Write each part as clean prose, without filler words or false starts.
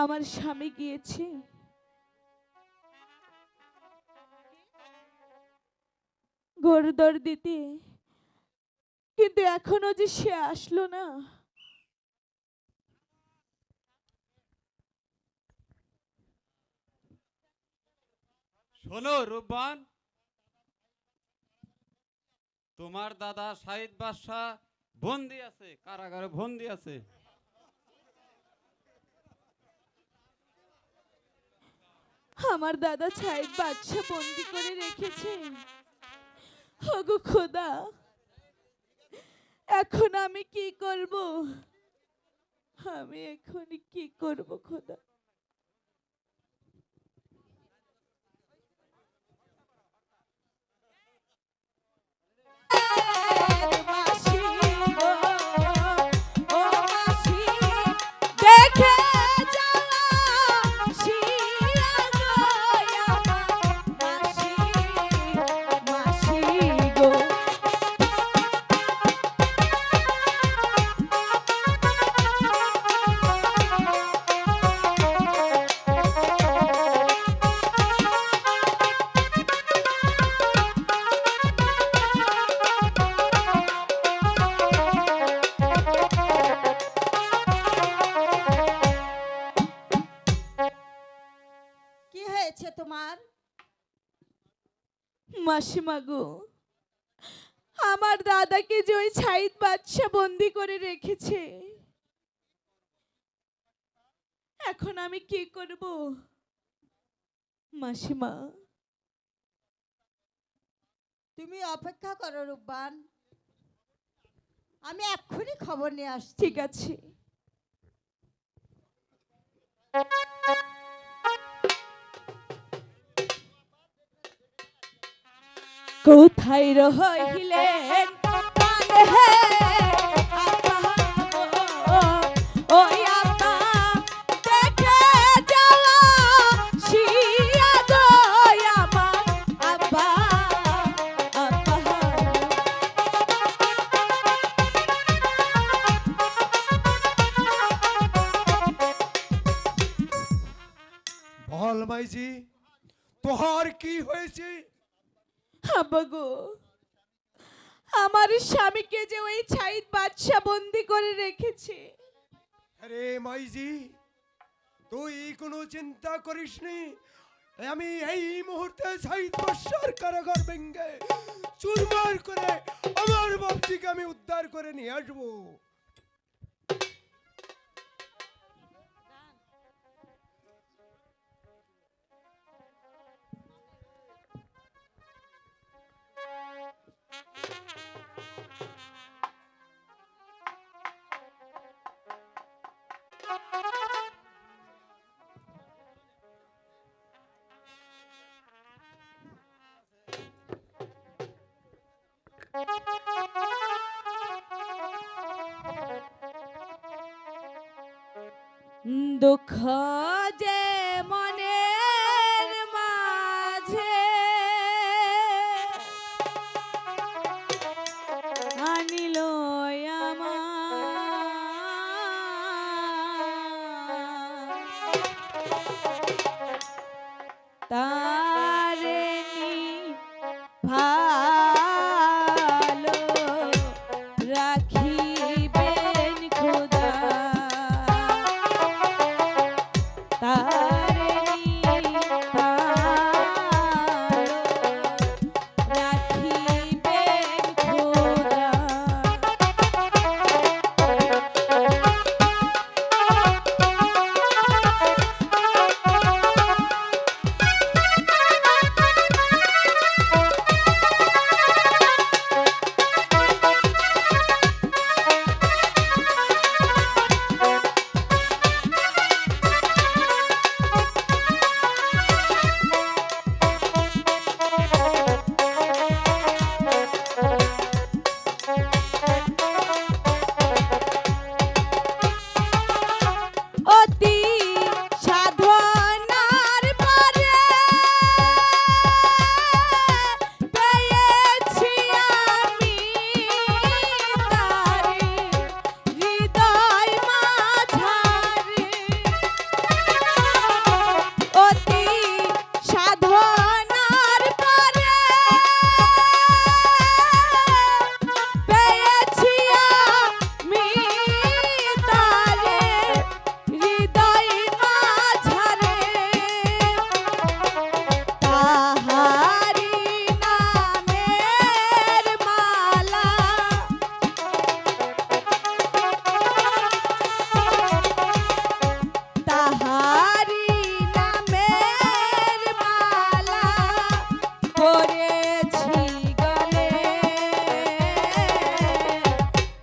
আমার স্বামী গিয়েছে গরুদর দিতে, কিন্তু এখনো যে সে আসলো না। শোনো রূপবান, তোমার দাদা শাহিদ বাদশাহ বন্দি আছে, কারাগারে বন্দি আছে। আমার দাদা ছাইদ বাদশা বন্দি করে রেখেছে। ওগো খোদা, এখন আমি কি করব? আমি এখন কি করব খোদা? মাসি গো, ও মাসি, দেখে যাওয়া শিয়া গো আমার মাসি, মাসি গো। কি হয়েছে তোমার? মাসিমা গো, আমার দাদাকে যে ওই ছাইদ বাদশা বন্দি করে রেখেছে, এখন আমি কি করব মাসিমা? তুমি অপেক্ষা করো রূপবান, আমি এক্ষুনি খবর নিয়ে আসছি। ঠিক আছে। কোথায় রহিলেন প্রাণ হে আপা গো, ওই আপা দেখে যাওয়া শিয়া গো আমার আপা, আপা। বল মাইজি, তোহার কি হয়েছে? আব্বা গো, আমার স্বামীকে যে ওই ছাইদ বাদশা বন্দি করে রেখেছে। আরে মাইজি, তুই কোনো চিন্তা করিস নি। আমি এই মুহূর্তে সাইদ বর্ষার কারাগার ভেঙ্গে চুরমার করে আমার বাপজিকে আমি উদ্ধার করে নিয়ে আসবো। দুঃখ যে মনের মাঝে আনিল আমার, তারে ভালো রাখিবেন খোদা, তারে রাখিবেন খোদা।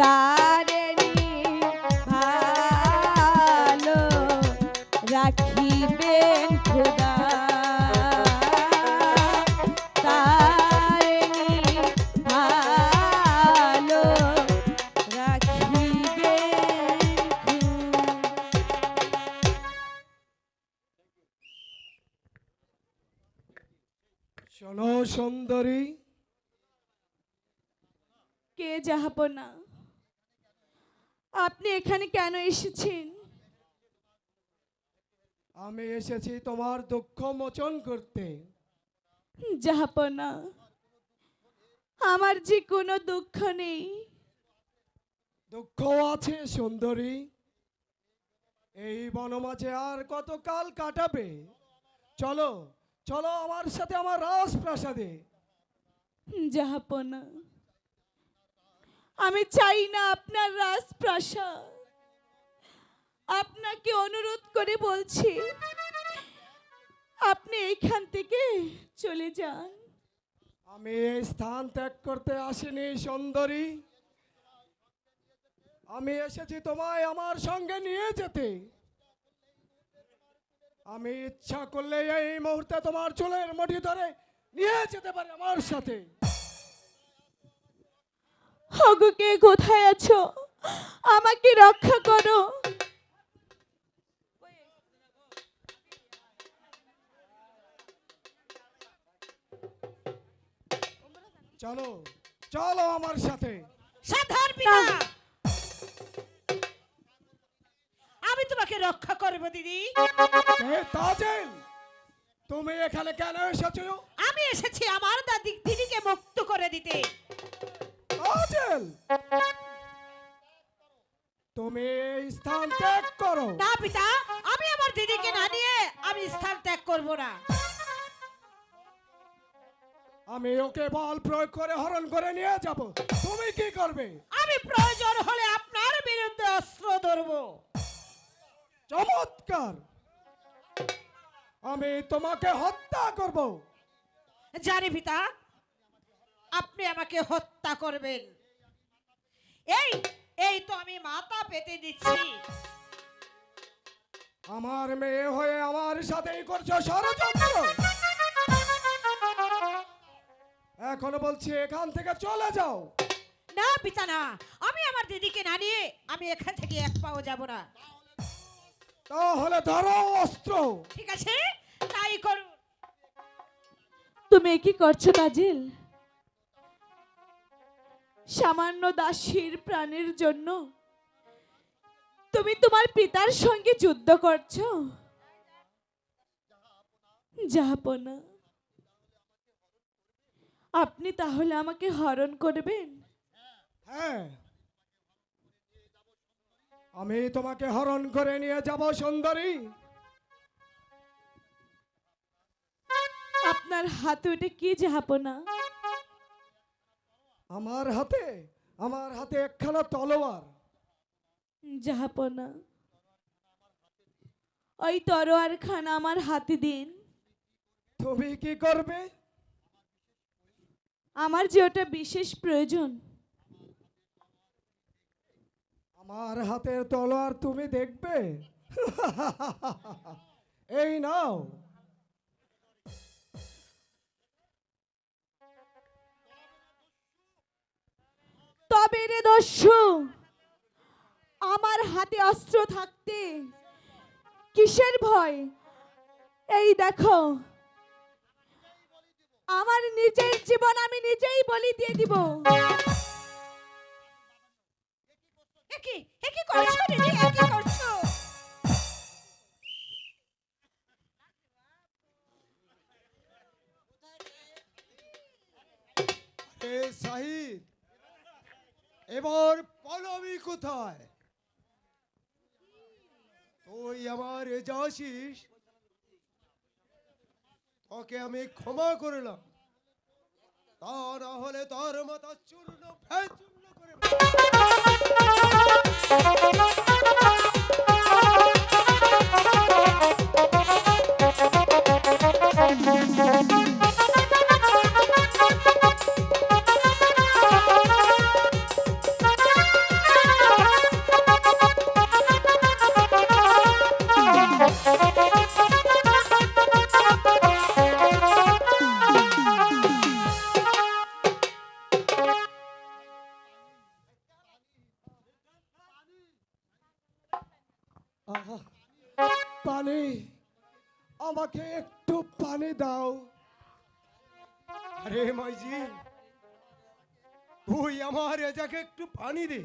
তারে ভালো রাখিবেন খোদা, তারে ভালো রাখিবেন শোনো সুন্দরী, কে জাহাপনা, আপনি এখানে কেন এসেছেন? আমি এসেছি তোমার দুঃখ মোচন করতে। জাহাপনা, আমার যে কোনো দুঃখ নেই। দুঃখ আছে সুন্দরী, এই বনমাঝে আর কতকাল কাটাবে? চলো চলো আমার সাথে আমার রাজপ্রাসাদে। জাহাপনা, আমি চাই না আপনার রাজপ্রাসাদ। আপনাকে অনুরোধ করে বলছি, আপনি এইখান থেকে চলে যান। আমি এই স্থান ত্যাগ করতে আসিনি সুন্দরী, আমি এসেছি তোমায় আমার সঙ্গে নিয়ে যেতে। আমি ইচ্ছা করলে এই মুহূর্তে তোমার চুলের মুঠি ধরে নিয়ে যেতে পারি আমার সাথে। ওগো, কে কোথায় আছো? আমাকে রক্ষা করো। চলো চলো আমার সাথে। সাধার পিতা, আমি তোমাকে রক্ষা করব দিদি। কে তাজেল, তুমি এখানে কেন এসেছো? আমি এসেছি আমার দিদিকে মুক্ত করে দিতে। তাজেল, তুমি এই স্থান ত্যাগ করো। না পিতা, আমি আমার দিদিকে না নিয়ে আমি স্থান ত্যাগ করব না। আমি ওকে বল প্রয়োগ করে হরণ করে নিয়ে যাব, তুমি কি করবে? আমি প্রয়োজন হলে আপনার বিরুদ্ধে অস্ত্র ধরব। চমৎকার, আমি তোমাকে হত্যা করব। জানি পিতা, আপনি আমাকে হত্যা করবেন। এই এই তো আমি মাথা পেতে দিচ্ছি। আমার মেয়ে হয়ে আমার সাথেই করছো ষড়যন্ত্র। এখনো বলছি এখান থেকে চলে যাও। না পিতা না, আমি আমার দিদিকে না নিয়ে আমি এখান থেকে এক পাও যাব না। তাহলে ধরো অস্ত্র। ঠিক আছে, তাই করুন। তুমি কি করছো তাজেল? সামান্য দাসীর প্রাণের জন্য তুমি তোমার পিতার সঙ্গে যুদ্ধ করছো? জাহাপনা, আপনি তাহলে আমাকে হরণ করবেন? হ্যাঁ, আমি তোমাকে হরণ করে নিয়ে যাব সুন্দরী। আপনার হাতে ওটা কি জাহাপনা? আমার হাতে একখানা তলোয়ার। জাহাপনা, ওই তরোয়ার খানা আমার হাতে দিন। তুমি কি করবে? আমার যে ওটা বিশেষ প্রয়োজন। আমার হাতের তলোয়ার তুমি দেখবে? এই নাও। তবে রে দস্যু, আমার হাতে অস্ত্র থাকতে কিসের ভয়? এই দেখো, আমার নিজের জীবন আমি নিজেই বলি দিয়ে দিব। কি করছো দিদি, কি করছো? শাহিদ, এবার পলবি কোথায়? তুই আমার যাচ্ছিস, তোকে আমি ক্ষমা করলাম, তা না হলে তোর মাথা চূর্ণ ভেচূর্ণ করে আহা, পানি, আমাকে একটু পানি দাও। আরে মাইজি, তুই আমার এজাকে একটু পানি দে।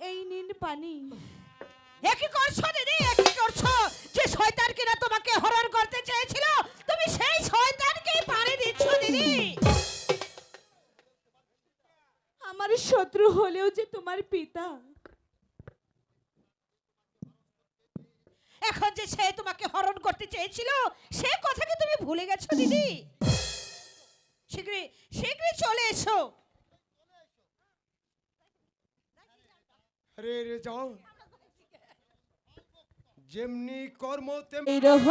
এই নিন পানি। একই করছো দিদি, একই করছো। যে শয়তান কিনা তোমাকে হরণ করতে চেয়েছিল, তুমি সেই শয়তানকেই পানি দিচ্ছ দিদি। আমার শত্রু হলেও যে তোমার পিতা। এখন যে সে তোমাকে হরণ করতে চেয়েছিল, সে কথা কি তুমি ভুলে গেছো দিদি? শীঘ্রই শীঘ্রই চলে এসো। আরে রে যাও, যেমনি কর্ম তেমনি এই রহ